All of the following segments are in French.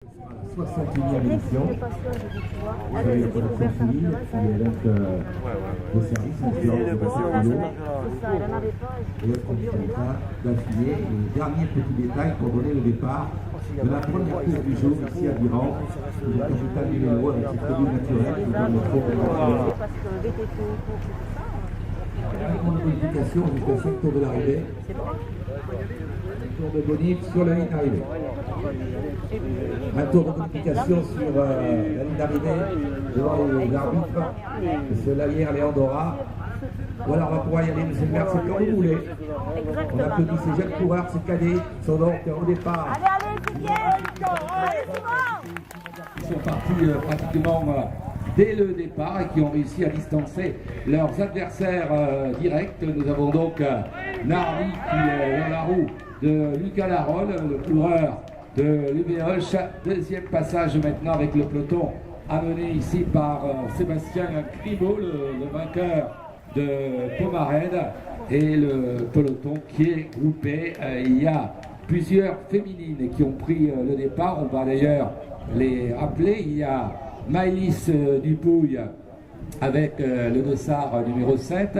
61e édition. Vous avez la production civile qui est donc de service de bassin et le conditionnement d'affiner. Et dernier petit détail pour donner le départ de la première course du jour ici à Biran, le capital numéro avec ses produits naturels qui donne le fond de la modification jusqu'à 5 tours de l'arrivée. Un tour de bonif sur la ligne d'arrivée. Un tour de modification sur la ligne d'arrivée devant l'arbitre, M. Lahière Léandora. Voilà, on va pouvoir y aller, M. le maire, c'est quand vous voulez. On applaudit ces jeunes coureurs, ces cadets qui sont donc au départ. Ils sont partis pratiquement dès le départ et qui ont réussi à distancer leurs adversaires directs. Nous avons donc Narvi qui est dans la roue de Lucas Larol, le coureur de l'UBH. Deuxième passage maintenant avec le peloton amené ici par Sébastien Grimaud, le vainqueur de Pomarède, et le peloton qui est groupé. Il y a plusieurs féminines qui ont pris le départ. On va d'ailleurs les rappeler. Il y a Maïlis Dupouille avec le dossard numéro 7.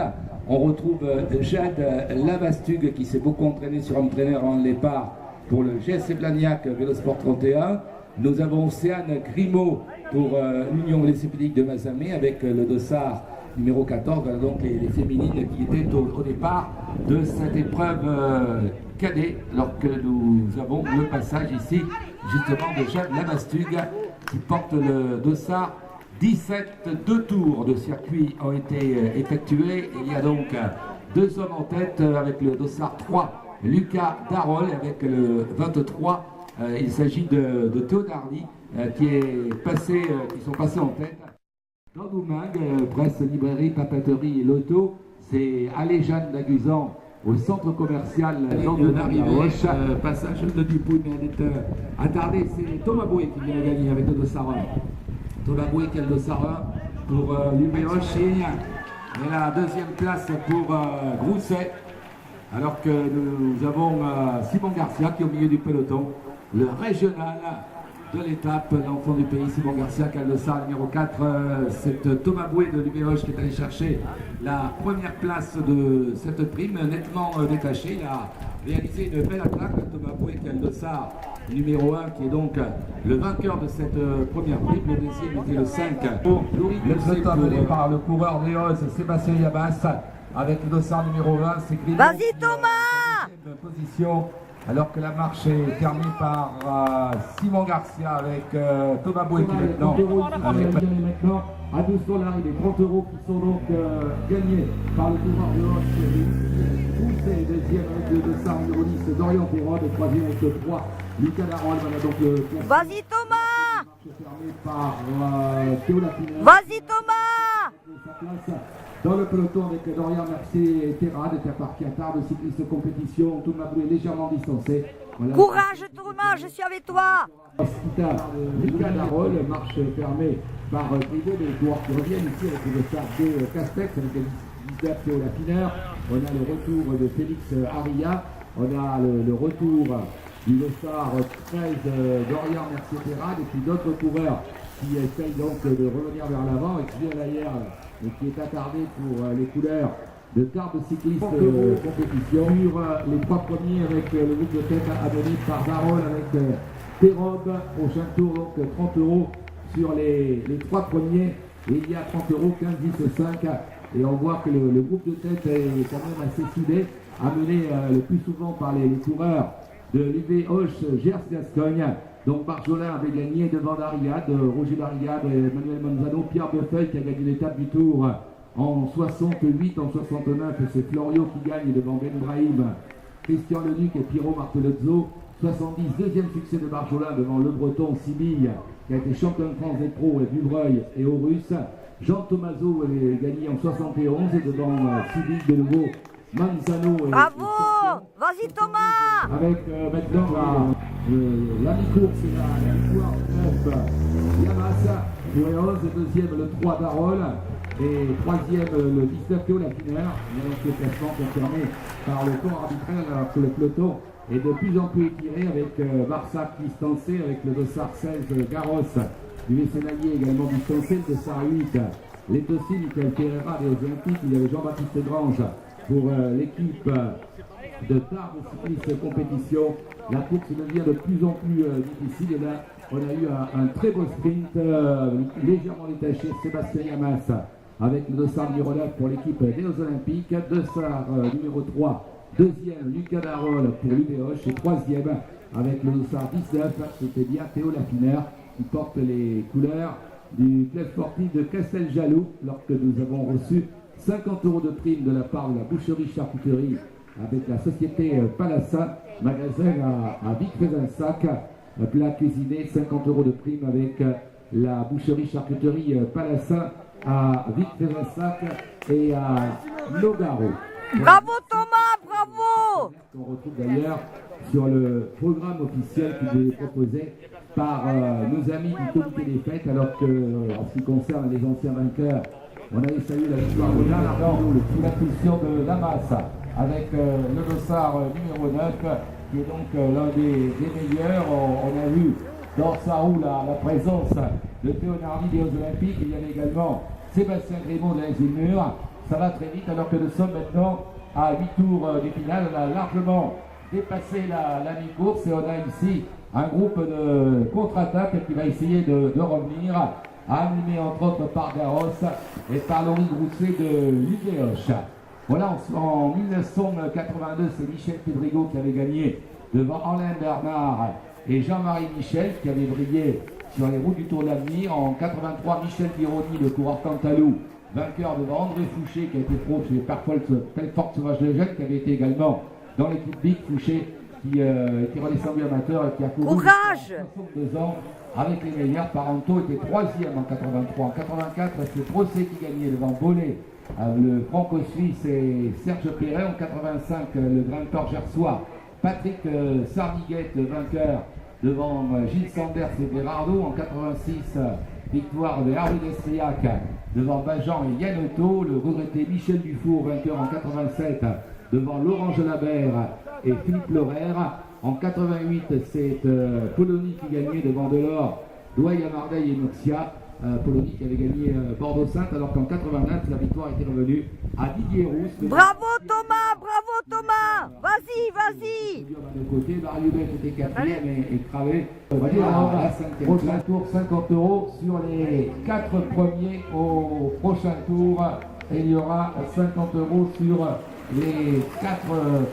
On retrouve Jade Lavastugue qui s'est beaucoup entraînée sur un entraîneur en départ pour le GSC Blagnac Vélosport 31. Nous avons Océane Grimaud pour l'Union Vélocyclique de Mazamet avec le dossard numéro 14. Voilà donc les féminines qui étaient au départ de cette épreuve cadet, alors que nous avons le passage ici justement de Jade Lavastugue qui porte le dossard 17. 2 tours de circuit ont été effectués. Il y a donc 2 hommes en tête avec le dossard 3, Lucas Darol, avec le 23. Il s'agit de Théodardi qui sont passés en tête. Dans Douming, presse, librairie, papeterie et loto, c'est Alé-Jeanne d'Aguzan au centre commercial d'arrivée. Passage de Dupouille, mais elle est attardée. C'est Thomas Boué qui vient de gagner avec le dossard 1. Thomas Boué qui a le dossard 1 pour l'UBH et la deuxième place pour Grousset. Alors que nous avons Simon Garcia qui est au milieu du peloton, le régional de l'étape, l'enfant du pays, Simon Garcia qui a le dossard numéro 4. C'est Thomas Boué de l'UBH qui est allé chercher la première place de cette prime, nettement détaché. Il a réalisé une belle attaque. Thomas Boué qui a le dossard numéro 1 qui est donc le vainqueur de cette première prime. Le deuxième était le 5. Le peloton mené par le coureur Léos Sébastien Yabas avec le dossard numéro 1. C'est Grimaud. Vas-y Thomas! Deuxième position. Alors que la marche est terminée par Simon Garcia avec Thomas Boué qui est maintenant à 12 tours l'arrivée. 30 € qui sont donc gagnés par le coureur de Hoche. Grousset, deuxième avec le dossard numéro 10, Dorian Perrode, et troisième avec le 3, Lucas Larol. Voilà donc le Vas-y Thomas! marche fermée par Théo Lapinaire. Vas-y Thomas! Sa place dans le peloton avec Dorian Mercier et Terrade, qui attard de cycliste compétition. Thomas Boué légèrement distancé. Voilà. Courage Thomas, je suis avec toi! Lucas Larol, marche fermée par Grimaud, les coureurs qui reviennent ici avec le dossard de Castex, avec le 19 Théo Lapinaire. On a le retour de Félix Aria. On a le retour du dossard 13 Dorian Mercier Terrade, et puis d'autres coureurs qui essayent donc de revenir vers l'avant, et Julien Lahière qui est attardé pour les couleurs de Tarbes cycliste compétition. Sur les 3 premiers avec le groupe de tête amené par Darol avec Pérobe. Prochain tour donc 30 € sur les 3 premiers. Et il y a 30 €, 15, 10, 5. Et on voit que le groupe de tête est quand même assez soudé, amené le plus souvent par les coureurs de l'UV Hoche Gers Gascogne. Donc Marjolin avait gagné devant Dariade, Roger Dariade, Emmanuel Manzano, Pierre Beffeuil qui a gagné l'étape du Tour en 68, en 69, c'est Florio qui gagne devant Ben Brahim, Christian Leduc et Pierrot Martelozzo. 70, deuxième succès de Marjolin devant Le Breton, Sibille, qui a été champion de France des pros, et Dubreuil et Aurus. Jean Tomaso avait gagné en 71 devant Sibille de nouveau, Manzano et Bravo! Vas-y Thomas! avec maintenant la mi-course et la victoire 9 Yamas, Fureos, deuxième le 3 Darol et troisième le 19 Théo Lapinaire. Il y a donc le classement confirmé par le corps arbitraire alors que le peloton est de plus en plus étiré avec Barsac distancé, avec le dossard 16 Garros du Messenalier également distancé, le dossard 8 Létossi, Michael Pereira des Olympiques, il y avait Jean-Baptiste Grange pour l'équipe de Tarbes Cyclisme Compétition. La course devient de plus en plus difficile et là on a eu un très beau sprint légèrement détaché, Sébastien Yamas avec le dossard numéro 9 pour l'équipe des Olympiques, dossard numéro 3, deuxième Lucas Darol pour l'UBOche et troisième avec le dossard 19, c'était bien Théo Lafineur qui porte les couleurs du club sportif de Casteljaloux, lorsque nous avons reçu 50 € de prime de la part de la boucherie-charcuterie avec la société Palassin, magasin à Vic-Fezensac, plat cuisiné, 50 € de prime avec la boucherie-charcuterie Palassin à Vic-Fezensac et à Nogaro. Bravo Thomas, bravo. On retrouve d'ailleurs sur le programme officiel qui nous est proposé par nos amis du comité des fêtes, alors que en ce qui concerne les anciens vainqueurs, on avait salué la victoire de Lanardon sous l'impulsion de Lamas avec le dossard numéro 9 qui est donc l'un des meilleurs. On a vu dans sa roue la présence de Théo Nardi des Olympiques. Il y avait également Sébastien Grémont de l'Azimur. Ça va très vite alors que nous sommes maintenant à 8 tours du final. On a largement dépassé la mi-course et on a ici un groupe de contre-attaque qui va essayer de revenir, animé entre autres par Garros et par Laurie Grousset de l'UBOche. Voilà, en 1982, c'est Michel Pedrigo qui avait gagné devant Alain Bernard et Jean-Marie Michel qui avait brillé sur les routes du Tour de l'Avenir. En 83, Michel Pironi, le coureur Cantalou, vainqueur devant André Fouché qui a été pro chez Pelfort Sauvage de Jeunes, qui avait été également dans l'équipe Big Fouché qui était redescendu amateur et qui a couru 62 ans avec les meilleurs. Parenteau était troisième en 83. En 84, c'est Procé qui gagnait devant Bollet, le franco-suisse et Serge Perret. En 85, le grimpeur gersois Patrick Sardiguette, vainqueur devant Gilles Sanders et Berardo. En 86, victoire de Harry Destriac devant Bajan et Yann Otto. Le regretté Michel Dufour, vainqueur en 87 devant Laurent Gelabert et Philippe Laurer. En 88, c'est Polony qui gagnait devant Delors, Douai à Marseille et Murcia. Polony qui avait gagné Bordeaux-Sainte, alors qu'en 89, la victoire était revenue à Didier Rousse. Bravo Thomas, vas-y, vas-y. De côté, Mariubet était quatrième et cravé. On va dire à la cinquième. Prochain tour, 50 € sur les 4 premiers au prochain tour. Et il y aura 50 € sur les 4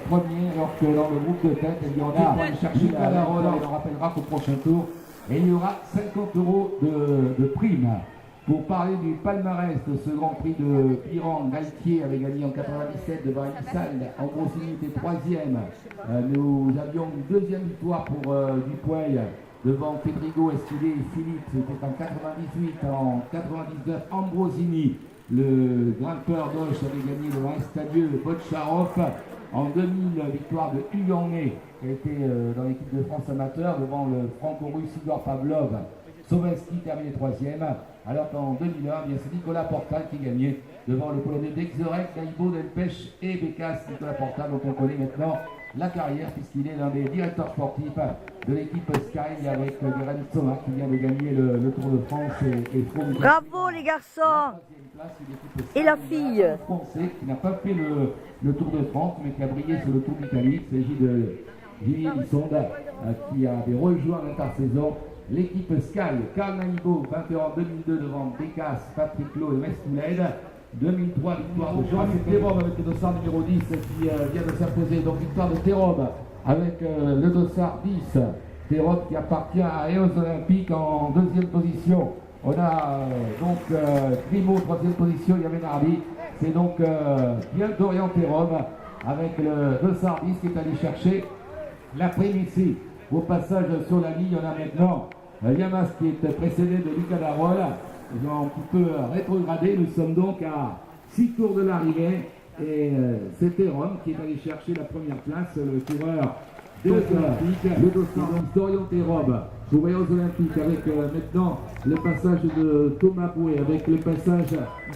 premiers, alors que dans le groupe de tête, il y en a pour aller chercher la parole. On rappellera qu'au prochain tour, et il y aura 50 € de prime. Pour parler du palmarès de ce Grand Prix de Piran, Galtier avait gagné en 97 devant Elissal, Ambrosini était troisième. Nous avions une deuxième victoire pour Dupuy devant Pedrigo, Escudé et Philippe, c'était en 98. En 99, Ambrosini, le grimpeur d'Auch, avait gagné devant Estadieux, le Botcharov. En 2000, victoire de Huyanné, qui a été dans l'équipe de France amateur, devant le franco-russe Igor Pavlov. Sovinski terminé troisième, alors qu'en 2001, c'est Nicolas Portal qui gagnait devant le Polonais Dexerek, Gaïbo, Delpech et Bécasse. Nicolas Portal, dont on connaît maintenant la carrière, puisqu'il est l'un des directeurs sportifs de l'équipe Sky, avec Guérin Thomas qui vient de gagner le Tour de France et bravo les garçons. Et la fille français qui n'a pas fait le Tour de France, mais qui a brillé sur le Tour d'Italie. Il s'agit de Julien Lissonde, qui avait rejoint l'intersaison l'équipe Sky. Karl Naïbo, vainqueur en 2002 devant Bécasse, Patrick Lowe et Westmouled. 2003, victoire de Jean-Luc Thérobe avec le dossard numéro 10 qui vient de s'imposer. Donc victoire de Thérobe avec le dossard 10. Thérobe qui appartient à EOS Olympique en deuxième position. On a donc Primo, troisième position, Yavenardi. C'est donc bien Dorian Thérobe avec le dossard 10 qui est allé chercher la prime ici. Au passage sur la ligne, on a maintenant Yamas qui est précédé de Lucas Darol. Ils ont un petit peu rétrogradé. Nous sommes donc à 6 tours de l'arrivée. Et c'est Thérobe qui est allé chercher la première place, le coureur des Olympiques. Le dossard Dorian Thérobe pour les Olympiques avec maintenant le passage de Thomas Bouet, avec le passage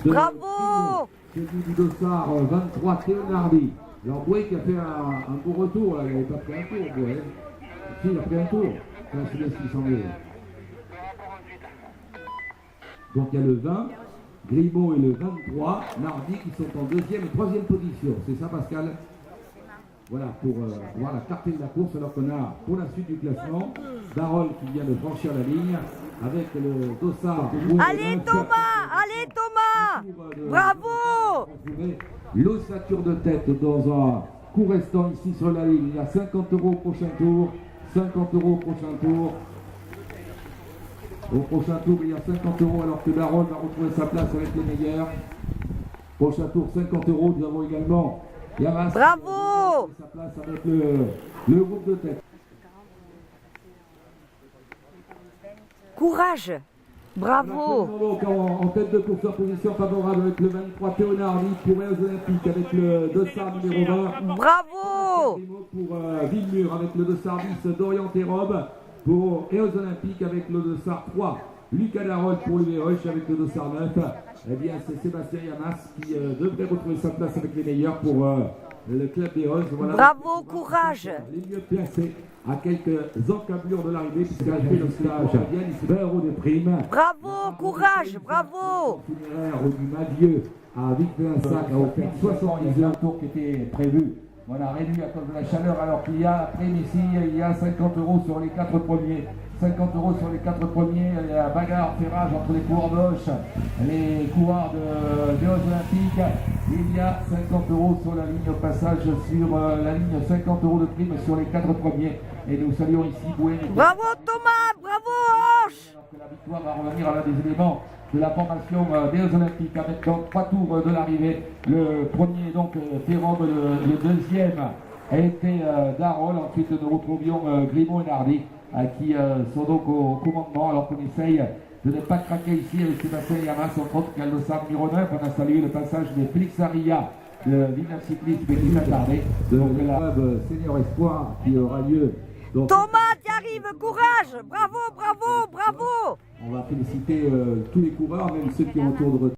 de bravo celui du dossard 23 Théonardi. Alors Boué qui a fait un beau retour, là. Il n'avait pas pris un tour, Boué. Si, il a pris un tour. Enfin, c'est bien ce qu'il semblait. Donc il y a le 20, Grimaud et le 23, Nardi qui sont en deuxième et troisième position. C'est ça, Pascal? Voilà, pour voir la clarté de la course, alors qu'on a pour la suite du classement, Darol qui vient de franchir la ligne avec le dossard. Allez Thomas, allez Thomas, bravo. L'ossature de tête dans un coup restant ici sur la ligne. Il y a 50 € au prochain tour, 50 € au prochain tour. Au prochain tour, il y a 50 € alors que Darol va retrouver sa place avec les meilleurs. Prochain tour, 50 €. Nous avons également Yamas. Bravo. Sa place avec le groupe de tête. Courage, bravo. Donc en tête de course en position favorable avec le 23 Théonardi pour les Olympiques avec le dossard numéro 20. Bravo. Pour Villemur avec le dossard 10 Dorian Robe. Pour EOS Olympique avec le dossard 3, Lucas Darol pour l'UVH avec le dossard 9. Eh bien, c'est Sébastien Yamas qui devrait retrouver sa place avec les meilleurs pour le club d'EOS. Voilà. Bravo, courage. Les mieux placés à quelques encablures de l'arrivée, puisqu'il a fait le stage. Il y a 20 € de prime. Bravo, courage, bravo. Funéraire du Madieu à Vic-Vinsac a offert 71 tours qui étaient prévus. On a réduit à cause de la chaleur alors qu'il y a, après ici, il y a 50 € sur les 4 premiers. 50 € sur les 4 premiers, il y a bagarre, ferrage entre les coureurs d'Auch, les coureurs de Olympiques. Il y a 50 € sur la ligne au passage sur la ligne, 50 € de prime sur les 4 premiers. Et nous saluons ici Boué. Bravo Thomas, bravo Hoche. Alors que la victoire va revenir à l'un des éléments de la formation des Olympiques avec donc 3 tours de l'arrivée. Le premier donc Ferrand, le deuxième a été Darol. Ensuite nous retrouvions Grimaud et Nardi qui sont donc au commandement alors qu'on essaye de ne pas craquer ici avec Sébastien Yamas, entre autres qui a le dossard numéro 9. On a salué le passage de Félix Aria, le Villeneuve cycliste qui m'a tardé de la club Senior Espoir qui aura lieu. Donc, Thomas, tu arrives, courage. Bravo, bravo, bravo. on va féliciter tous les coureurs, même ceux qui ont autour de